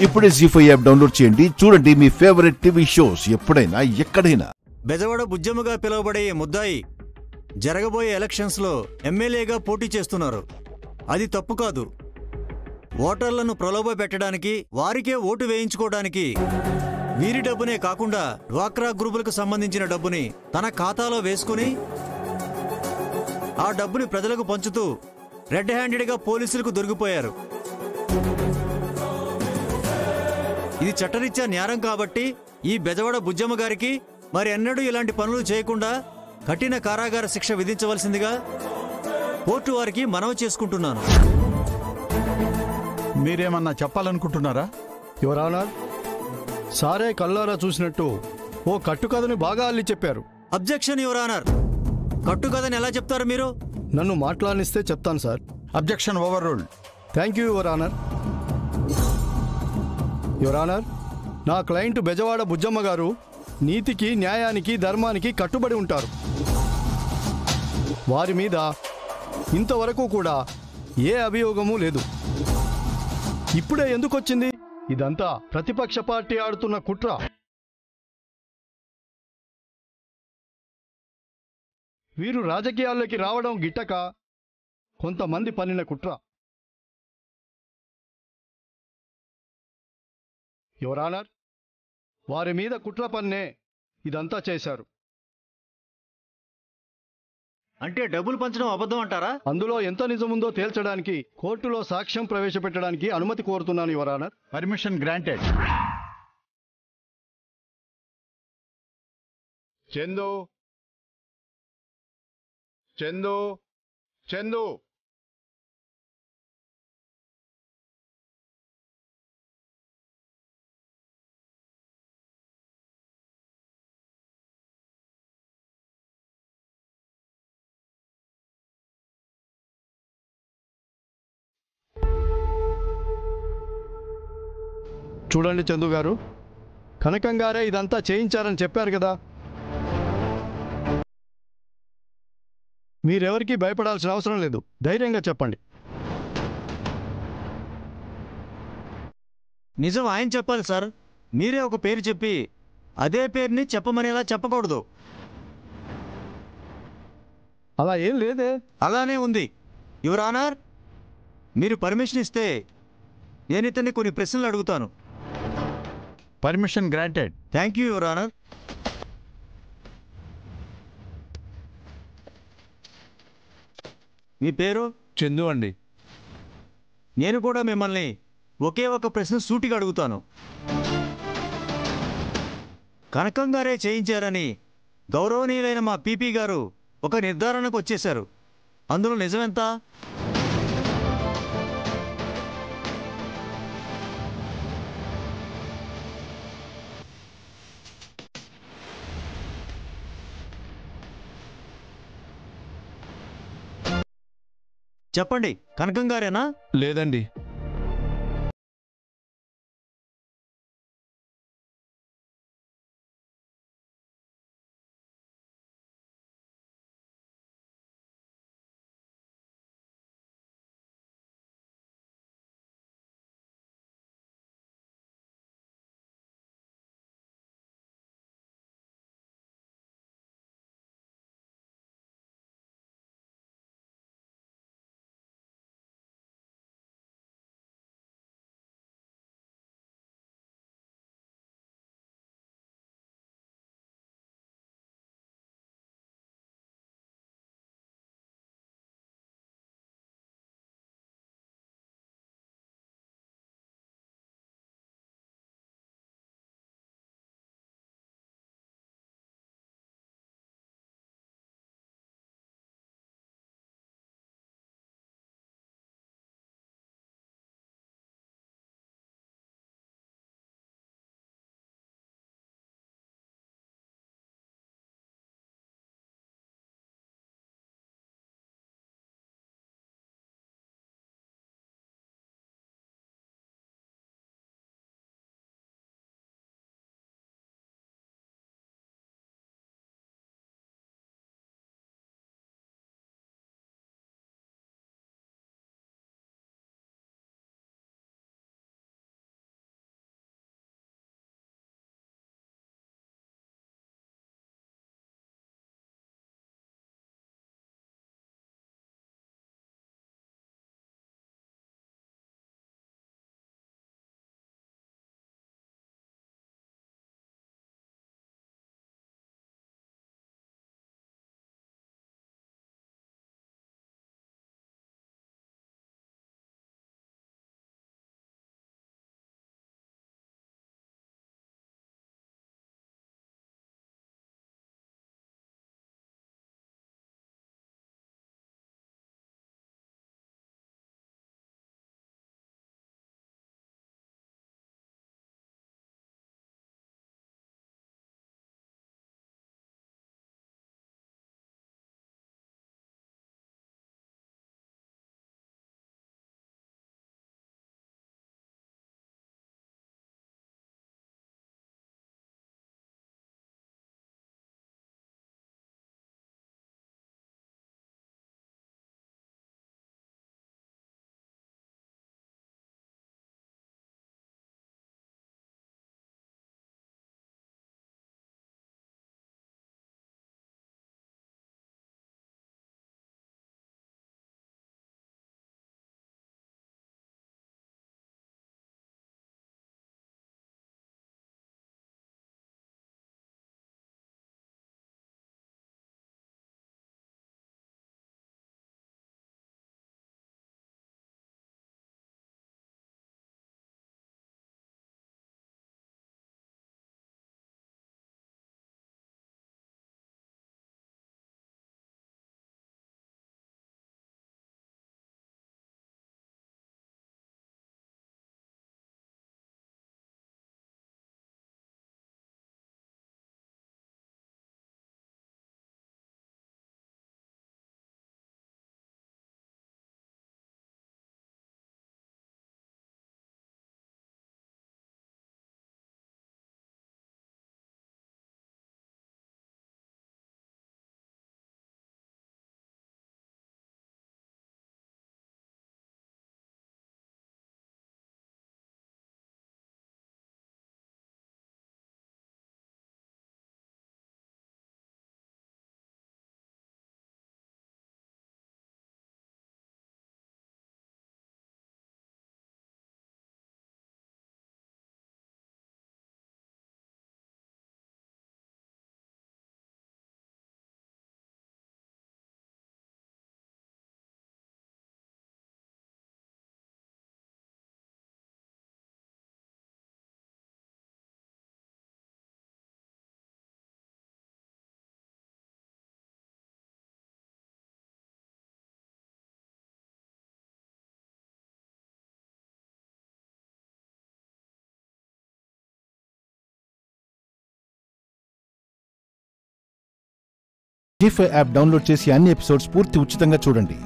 ఇప్పుడే జీ5 app download చేయండి. చూడండి మీ ఫేవరెట్ టీవీ షోస్ ఎప్పుడైనా ఎక్కడైనా. బెజవాడ బుజ్జమ్మగా పిలువబడే ముద్దాయి జరగబోయే ఎలక్షన్స్లో ఎమ్మెల్యేగా పోటీ చేస్తున్నారు. అది తప్పు కాదు. ఓటర్లను ప్రలోభ పెట్టడానికి, వారికే ఓటు వేయించుకోవడానికి వీరి డబ్బునే కాకుండా డ్వాక్రా గ్రూపులకు సంబంధించిన డబ్బుని తన ఖాతాలో వేసుకుని ఆ డబ్బుని ప్రజలకు పంచుతూ రెడ్ హ్యాండెడ్గా పోలీసులకు దొరికిపోయారు. ఇది చట్టరీత్యా నేరం కాబట్టి ఈ బెజవాడ బుజ్జమ్మ గారికి మరి ఎన్నడూ ఇలాంటి పనులు చేయకుండా కఠిన కారాగార శిక్ష విధించవలసిందిగా కోర్టు వారికి మనవి చేసుకుంటున్నాను. మీరేమన్నా చెప్పాలనుకుంటున్నారా? యువర్ ఆనర్, సారే కల్లారా చూసినట్టు ఓ కట్టుకథని బాగా అల్లి చెప్పారు. Objection your honour. కట్టుకథని ఎలా చెప్తారు మీరు? నన్ను మాట్లాడనిస్తే చెప్తాను sir. Objection over ruled. Thank you your honour. Your honour, నా క్లయింట్ బెజవాడ బుజ్జమ్మ గారు నీతికి, న్యాయానికి, ధర్మానికి కట్టుబడి ఉంటారు. వారి మీద ఇంతవరకు కూడా ఏ అభియోగమూ లేదు. ఇప్పుడే ఎందుకొచ్చింది? ఇదంతా ప్రతిపక్ష పార్టీ ఆడుతున్న కుట్ర. వీరు రాజకీయాల్లోకి రావడం గిట్టక కొంతమంది పన్నిన కుట్ర. యువర్ ఆనర్, వారి మీద కుట్ర పన్నే ఇదంతా చేశారు. అంటే డబ్బులు పంచడం అబద్ధం అంటారా? అందులో ఎంత నిజముందో తేల్చడానికి కోర్టులో సాక్ష్యం ప్రవేశపెట్టడానికి అనుమతి కోరుతున్నాను your honour. Permission granted. Chandu Chandu Chandu చూడండి చందు గారు, కనకం గారే ఇదంతా చేయించారని చెప్పారు కదా. మీరెవరికీ భయపడాల్సిన అవసరం లేదు. ధైర్యంగా చెప్పండి. నిజం ఆయన చెప్పాలి సార్. మీరే ఒక పేరు చెప్పి అదే పేరుని చెప్పమనేలా చెప్పకూడదు. అలా ఏం లేదే. అలానే ఉంది యువర్ ఆనర్. మీరు పర్మిషన్ ఇస్తే నేను ఇతన్ని కొన్ని ప్రశ్నలు అడుగుతాను. Permission granted. Thank you your honour. మీ పేరు? చందు అండి. నేను కూడా మిమ్మల్ని ఒకే ఒక ప్రశ్న సూటిగా అడుగుతాను. కనకం గారే చేయించారని గౌరవనీయులైన మా పీపీ గారు ఒక నిర్ధారణకు వచ్చేశారు. అందులో నిజమెంత? చెప్పండి, కనకం గారేనా? లేదండి. జీ5 యాప్ డౌన్లోడ్ చేసి అన్ని ఎపిసోడ్స్ పూర్తి ఉచితంగా చూడండి.